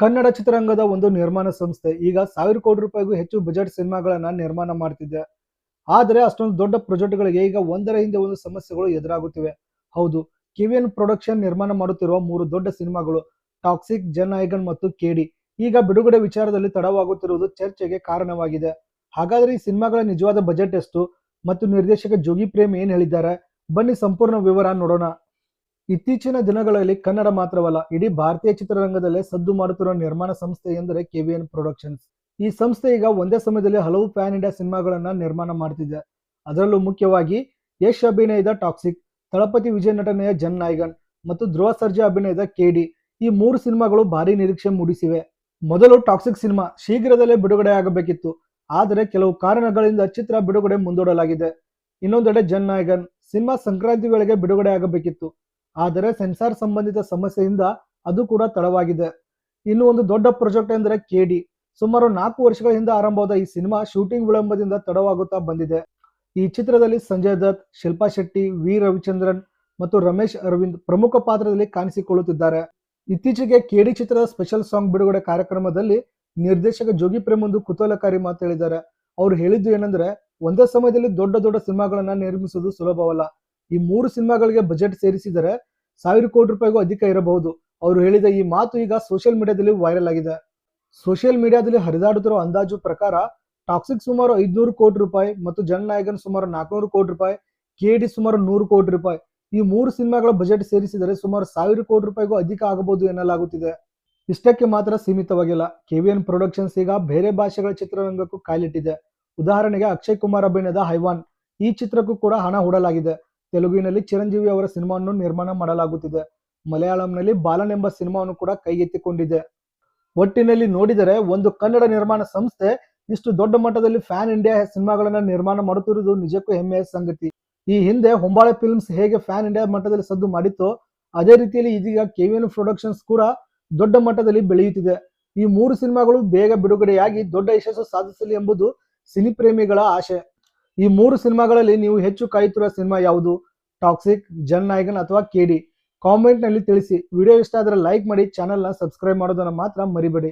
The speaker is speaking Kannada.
ಕನ್ನಡ ಚಿತ್ರರಂಗದ ಒಂದು ನಿರ್ಮಾಣ ಸಂಸ್ಥೆ ಈಗ 1,000 ಕೋಟಿ ರೂಪಾಯಿಗೂ ಹೆಚ್ಚು ಬಜೆಟ್ ಸಿನಿಮಾಗಳನ್ನ ನಿರ್ಮಾಣ ಮಾಡ್ತಿದೆ. ಆದರೆ ಅಷ್ಟೊಂದು ದೊಡ್ಡ ಪ್ರಾಜೆಕ್ಟ್ಗಳಿಗೆ ಈಗ ಒಂದರ ಹಿಂದೆ ಒಂದು ಸಮಸ್ಯೆಗಳು ಎದುರಾಗುತ್ತಿವೆ. ಹೌದು, ಕೆವಿಎನ್ ಪ್ರೊಡಕ್ಷನ್ ನಿರ್ಮಾಣ ಮಾಡುತ್ತಿರುವ 3 ದೊಡ್ಡ ಸಿನಿಮಾಗಳು ಟಾಕ್ಸಿಕ್, ಜನನಾಯಕನ್ ಮತ್ತು ಕೆಡಿ ಈಗ ಬಿಡುಗಡೆ ವಿಚಾರದಲ್ಲಿ ತಡವಾಗುತ್ತಿರುವುದು ಚರ್ಚೆಗೆ ಕಾರಣವಾಗಿದೆ. ಹಾಗಾದ್ರೆ ಈ ಸಿನಿಮಾಗಳ ನಿಜವಾದ ಬಜೆಟ್ ಎಷ್ಟು ಮತ್ತು ನಿರ್ದೇಶಕ ಜೋಗಿ ಪ್ರೇಮ್ ಏನ್ ಹೇಳಿದ್ದಾರೆ, ಬನ್ನಿ ಸಂಪೂರ್ಣ ವಿವರ ನೋಡೋಣ. ಇತ್ತೀಚಿನ ದಿನಗಳಲ್ಲಿ ಕನ್ನಡ ಮಾತ್ರವಲ್ಲ, ಇಡೀ ಭಾರತೀಯ ಚಿತ್ರರಂಗದಲ್ಲೇ ಸದ್ದು ಮಾಡುತ್ತಿರುವ ನಿರ್ಮಾಣ ಸಂಸ್ಥೆ ಎಂದರೆ ಕೆವಿಎನ್ ಪ್ರೊಡಕ್ಷನ್ಸ್. ಈ ಸಂಸ್ಥೆ ಈಗ ಒಂದೇ ಸಮಯದಲ್ಲಿ ಹಲವು ಪ್ಯಾನ್ ಇಂಡಿಯಾ ಸಿನಿಮಾಗಳನ್ನ ನಿರ್ಮಾಣ ಮಾಡ್ತಿದೆ. ಅದರಲ್ಲೂ ಮುಖ್ಯವಾಗಿ ಯಶ್ ಅಭಿನಯದ ಟಾಕ್ಸಿಕ್, ತಳಪತಿ ವಿಜಯ್ ನಟನೆಯ ಜನನಾಯಕನ್ ಮತ್ತು ಧ್ರುವ ಸರ್ಜಾ ಅಭಿನಯದ ಕೆಡಿ ಈ 3 ಸಿನಿಮಾಗಳು ಭಾರಿ ನಿರೀಕ್ಷೆ ಮೂಡಿಸಿವೆ. ಮೊದಲು ಟಾಕ್ಸಿಕ್ ಸಿನಿಮಾ ಶೀಘ್ರದಲ್ಲೇ ಬಿಡುಗಡೆ ಆಗಬೇಕಿತ್ತು, ಆದರೆ ಕೆಲವು ಕಾರಣಗಳಿಂದ ಚಿತ್ರ ಬಿಡುಗಡೆ ಮುಂದೂಡಲಾಗಿದೆ. ಇನ್ನೊಂದೆಡೆ ಜನನಾಯಕನ್ ಸಿನಿಮಾ ಸಂಕ್ರಾಂತಿ ವೇಳೆಗೆ ಬಿಡುಗಡೆ ಆಗಬೇಕಿತ್ತು, ಆದರೆ ಸೆನ್ಸಾರ್ ಸಂಬಂಧಿತ ಸಮಸ್ಯೆಯಿಂದ ಅದು ಕೂಡ ತಡವಾಗಿದೆ. ಇನ್ನು ಒಂದು ದೊಡ್ಡ ಪ್ರಾಜೆಕ್ಟ್ ಎಂದರೆ ಕೆಡಿ. ಸುಮಾರು 4 ವರ್ಷಗಳ ಹಿಂದೆ ಆರಂಭವಾದ ಈ ಸಿನಿಮಾ ಶೂಟಿಂಗ್ ವಿಳಂಬದಿಂದ ತಡವಾಗುತ್ತಾ ಬಂದಿದೆ. ಈ ಚಿತ್ರದಲ್ಲಿ ಸಂಜಯ್ ದತ್, ಶಿಲ್ಪಾ ಶೆಟ್ಟಿ, ವಿ ರವಿಚಂದ್ರನ್ ಮತ್ತು ರಮೇಶ್ ಅರವಿಂದ್ ಪ್ರಮುಖ ಪಾತ್ರದಲ್ಲಿ ಕಾಣಿಸಿಕೊಳ್ಳುತ್ತಿದ್ದಾರೆ. ಇತ್ತೀಚೆಗೆ ಕೆಡಿ ಚಿತ್ರದ ಸ್ಪೆಷಲ್ ಸಾಂಗ್ ಬಿಡುಗಡೆ ಕಾರ್ಯಕ್ರಮದಲ್ಲಿ ನಿರ್ದೇಶಕ ಜೋಗಿ ಪ್ರೇಮ್ ಒಂದು ಕುತೂಹಲಕಾರಿ ಮಾತು ಹೇಳಿದ್ದಾರೆ. ಅವ್ರು ಹೇಳಿದ್ದು ಏನಂದ್ರೆ, ಒಂದೇ ಸಮಯದಲ್ಲಿ ದೊಡ್ಡ ದೊಡ್ಡ ಸಿನಿಮಾಗಳನ್ನ ನಿರ್ಮಿಸುವುದು ಸುಲಭವಲ್ಲ. ಈ 3 ಸಿನಿಮಾಗಳಿಗೆ ಬಜೆಟ್ ಸೇರಿಸಿದರೆ 1,000 ಕೋಟಿ ರೂಪಾಯಿಗೂ ಅಧಿಕ ಇರಬಹುದು. ಅವರು ಹೇಳಿದ ಈ ಮಾತು ಈಗ ಸೋಷಿಯಲ್ ಮೀಡಿಯಾದಲ್ಲಿ ವೈರಲ್ ಆಗಿದೆ. ಸೋಷಿಯಲ್ ಮೀಡಿಯಾದಲ್ಲಿ ಹರಿದಾಡುತ್ತಿರುವ ಅಂದಾಜು ಪ್ರಕಾರ ಟಾಕ್ಸಿಕ್ ಸುಮಾರು 500 ಕೋಟಿ ರೂಪಾಯಿ ಮತ್ತು ಜನನಾಯಕನ್ ಸುಮಾರು 400 ಕೋಟಿ ರೂಪಾಯಿ, ಕೆಡಿ ಸುಮಾರು 100 ಕೋಟಿ ರೂಪಾಯಿ. ಈ 3 ಸಿನಿಮಾಗಳ ಬಜೆಟ್ ಸೇರಿಸಿದರೆ ಸುಮಾರು 1,000 ಕೋಟಿ ರೂಪಾಯಿಗೂ ಅಧಿಕ ಆಗಬಹುದು ಎನ್ನಲಾಗುತ್ತಿದೆ. ಇಷ್ಟಕ್ಕೆ ಮಾತ್ರ ಸೀಮಿತವಾಗಿಲ್ಲ, ಕೆವಿಎನ್ ಪ್ರೊಡಕ್ಷನ್ಸ್ ಈಗ ಬೇರೆ ಭಾಷೆಗಳ ಚಿತ್ರರಂಗಕ್ಕೂ ಕಾಲಿಟ್ಟಿದೆ. ಉದಾಹರಣೆಗೆ ಅಕ್ಷಯ್ ಕುಮಾರ್ ಅಭಿನಯದ ಹೈವಾನ್ ಈ ಚಿತ್ರಕ್ಕೂ ಕೂಡ ಹಣ ಹೂಡಲಾಗಿದೆ. ತೆಲುಗಿನಲ್ಲಿ ಚಿರಂಜೀವಿ ಅವರ ಸಿನಿಮಾವನ್ನು ನಿರ್ಮಾಣ ಮಾಡಲಾಗುತ್ತಿದೆ. ಮಲಯಾಳಂನಲ್ಲಿ ಬಾಲನ್ ಎಂಬ ಸಿನಿಮಾವನ್ನು ಕೂಡ ಕೈಗೆತ್ತಿಕೊಂಡಿದೆ. ಒಟ್ಟಿನಲ್ಲಿ ನೋಡಿದರೆ ಒಂದು ಕನ್ನಡ ನಿರ್ಮಾಣ ಸಂಸ್ಥೆ ಇಷ್ಟು ದೊಡ್ಡ ಮಟ್ಟದಲ್ಲಿ ಫ್ಯಾನ್ ಇಂಡಿಯಾ ಸಿನಿಮಾಗಳನ್ನ ನಿರ್ಮಾಣ ಮಾಡುತ್ತಿರುವುದು ನಿಜಕ್ಕೂ ಹೆಮ್ಮೆಯ ಸಂಗತಿ. ಈ ಹಿಂದೆ ಹೊಂಬಾಳೆ ಫಿಲ್ಮ್ಸ್ ಹೇಗೆ ಫ್ಯಾನ್ ಇಂಡಿಯಾ ಮಟ್ಟದಲ್ಲಿ ಸದ್ದು ಮಾಡಿತ್ತೋ ಅದೇ ರೀತಿಯಲ್ಲಿ ಇದೀಗ ಕೆವಿಎನ್ ಪ್ರೊಡಕ್ಷನ್ಸ್ ಕೂಡ ದೊಡ್ಡ ಮಟ್ಟದಲ್ಲಿ ಬೆಳೆಯುತ್ತಿದೆ. ಈ 3 ಸಿನಿಮಾಗಳು ಬೇಗ ಬಿಡುಗಡೆಯಾಗಿ ದೊಡ್ಡ ಯಶಸ್ಸು ಸಾಧಿಸಲಿ ಎಂಬುದು ಸಿನಿ ಪ್ರೇಮಿಗಳ ಆಶೆ. ಈ 3 ಸಿನಿಮಾಗಳಲ್ಲಿ ನೀವು ಹೆಚ್ಚು ಕಾಯುತ್ತಿರುವ ಸಿನಿಮಾ ಯಾವುದು? ಟಾಕ್ಸಿಕ್, ಜನನಾಯಕನ್ ಅಥವಾ ಕೆಡಿ? ಕಾಮೆಂಟ್ ನಲ್ಲಿ ತಿಳಿಸಿ. ವಿಡಿಯೋ ಇಷ್ಟ ಆದರೆ ಲೈಕ್ ಮಾಡಿ, ಚಾನೆಲ್ನ ಸಬ್ಸ್ಕ್ರೈಬ್ ಮಾಡೋದನ್ನ ಮಾತ್ರ ಮರಿಬೇಡಿ.